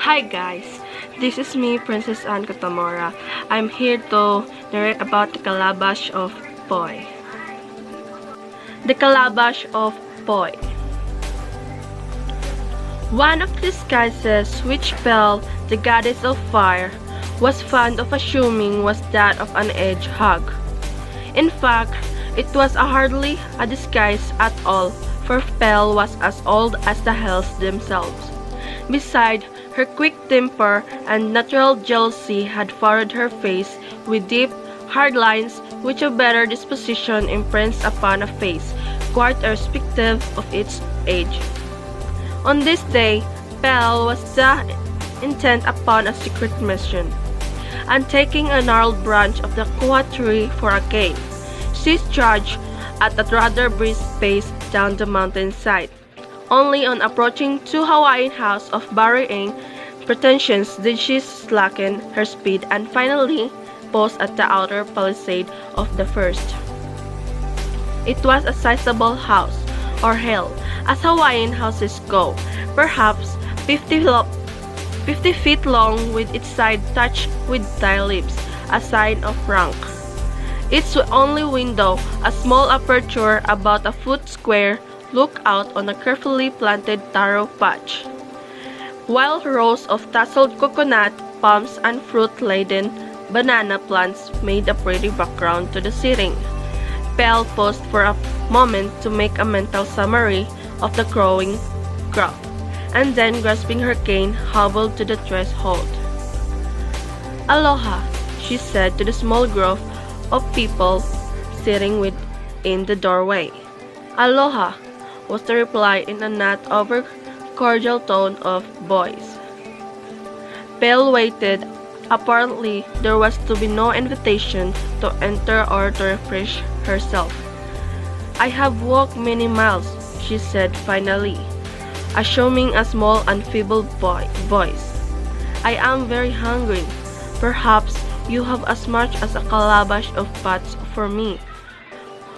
Hi guys, this is me, Princess Anne Cutamora. I'm here to narrate about the calabash of Poi. The calabash of Poi. One of the disguises which Pele, the goddess of fire, was fond of assuming was that of an hedgehog. In fact, it was hardly a disguise at all, for Pele was as old as the hills themselves. Besides, her quick temper and natural jealousy had furrowed her face with deep, hard lines which a better disposition imprints upon a face, quite irrespective of its age. On this day, Pele was intent upon a secret mission, and taking a gnarled branch of the koa tree for a cane, she trudged at a rather brisk pace down the mountainside. Only on approaching two Hawaiian houses of varying pretensions did she slacken her speed and finally pause at the outer palisade of the first. It was a sizable house, or hill, as Hawaiian houses go, perhaps 50 feet long, with its side touched with tile leaves, a sign of rank. Its only window, a small aperture about a foot square, looked out on a carefully planted taro patch, while rows of tasseled coconut, palms, and fruit-laden banana plants made a pretty background to the setting. Pele paused for a moment to make a mental summary of the growing crop, and then, grasping her cane, hobbled to the threshold. "Aloha," she said to the small group of people sitting within the doorway. "Aloha," was the reply in a not over cordial tone of voice. Pele waited. Apparently, there was to be no invitation to enter or to refresh herself. "I have walked many miles," she said finally, assuming a small and feeble voice. "I am very hungry. Perhaps you have as much as a calabash of pots for me."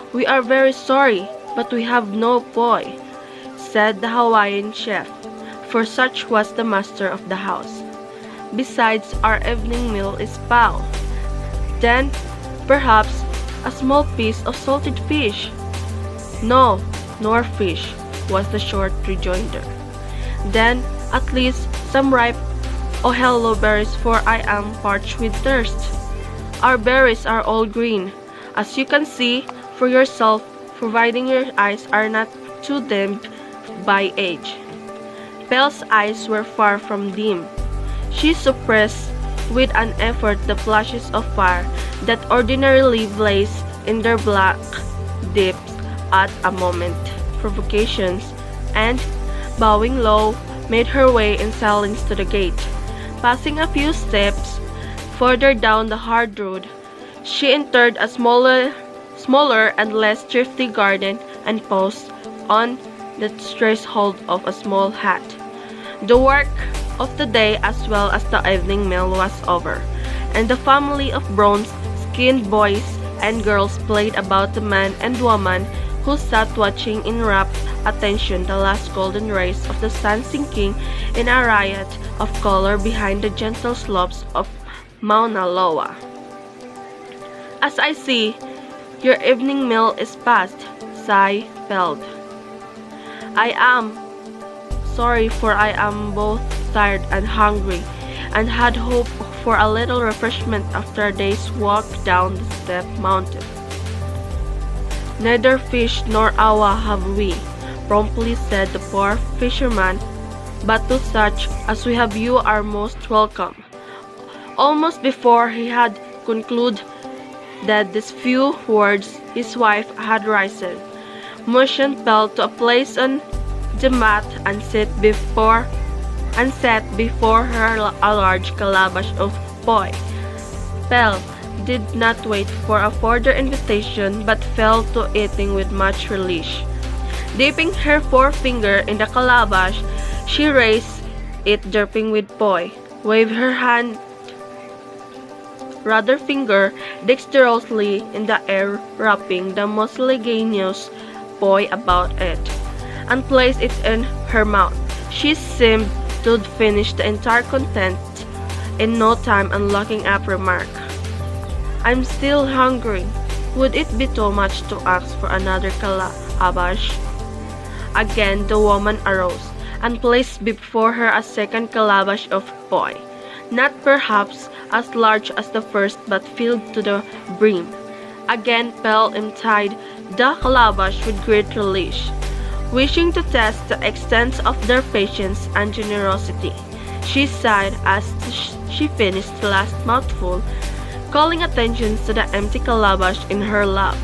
"We are very sorry, but we have no poi," said the Hawaiian chef, for such was the master of the house. "Besides, our evening meal is pau." "Then, perhaps, a small piece of salted fish." "No, nor fish," was the short rejoinder. "Then, at least, some ripe ohelo berries, for I am parched with thirst." "Our berries are all green, as you can see for yourself, providing your eyes are not too dimmed by age." Pele's eyes were far from dim. She suppressed with an effort the flashes of fire that ordinarily blaze in their black deeps at a moment provocations, and, bowing low, made her way in silence to the gate. Passing a few steps further down the hard road, she entered a smaller and less thrifty garden and paused on the threshold of a small hut. The work of the day as well as the evening meal was over, and the family of bronze-skinned boys and girls played about the man and woman who sat watching in rapt attention the last golden rays of the sun sinking in a riot of color behind the gentle slopes of Mauna Loa. "As I see, your evening meal is past," sighed Pele. "I am sorry, for I am both tired and hungry, and had hoped for a little refreshment after a day's walk down the steep mountain." "Neither fish nor awa have we," promptly said the poor fisherman, "but to such as we have you are most welcome." Almost before he had concluded these few words, his wife had risen, motioned Pele to a place on the mat, and set before her a large calabash of poi. Pele did not wait for a further invitation, but fell to eating with much relish. Dipping her forefinger in the calabash, she raised it dripping with poi, waved her finger dexterously in the air, wrapping the mucilaginous poi about it, and placed it in her mouth. She seemed stood finished the entire content in no time, unlocking up remark. I'm still hungry. Would it be too much to ask for another calabash? Again the woman arose, and placed before her a second calabash of poi, not perhaps as large as the first, but filled to the brim. Again Pele emptied the calabash with great relish, wishing to test the extent of their patience and generosity. She sighed as she finished the last mouthful, calling attention to the empty calabash in her lap.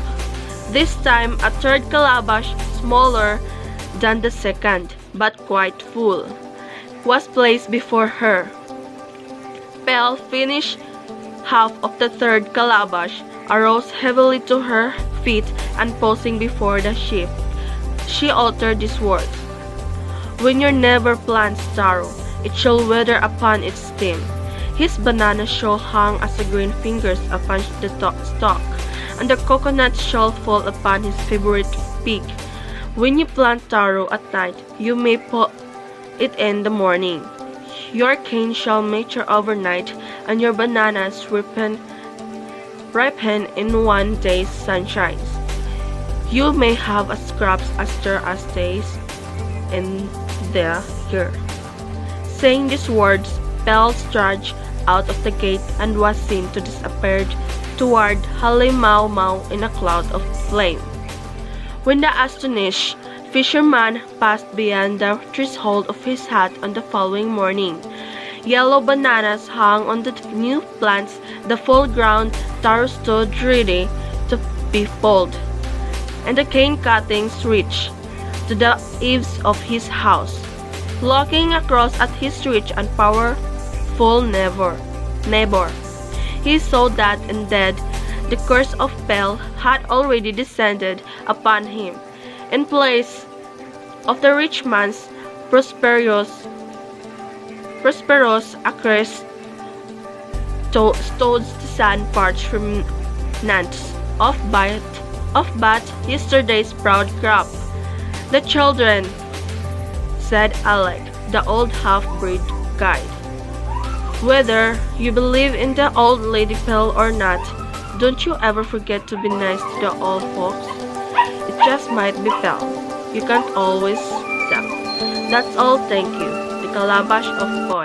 This time a third calabash, smaller than the second, but quite full, was placed before her. Pele finished half of the third calabash, arose heavily to her feet, and pausing before the sheaf, she uttered these words: "When your neighbor plants taro, it shall wither upon its stem. His banana shall hang as the green fingers upon the stalk, and the coconut shall fall upon his favorite pig. When you plant taro at night, you may pull it in the morning. Your cane shall mature overnight, and your bananas ripen in one day's sunshine. You may have as crops as there as days in the year." Saying these words, Pele trudged out of the gate and was seen to disappear toward Halimau in a cloud of flame. When the astonished fisherman passed beyond the threshold of his hut on the following morning, yellow bananas hung on the new plants, the full-grown taro stood ready to be pulled, and the cane cuttings reached to the eaves of his house. Looking across at his rich and powerful neighbor, he saw that indeed the curse of Pele had already descended upon him. In place of the rich man's prosperous acres stood the sun-parched remnants of but yesterday's proud crop. "The children," said Alec, the old half-breed guide. "Whether you believe in the old lady Pele or not, don't you ever forget to be nice to the old folks. It just might be Pele. You can't always tell. That's all, thank you." The calabash of poi.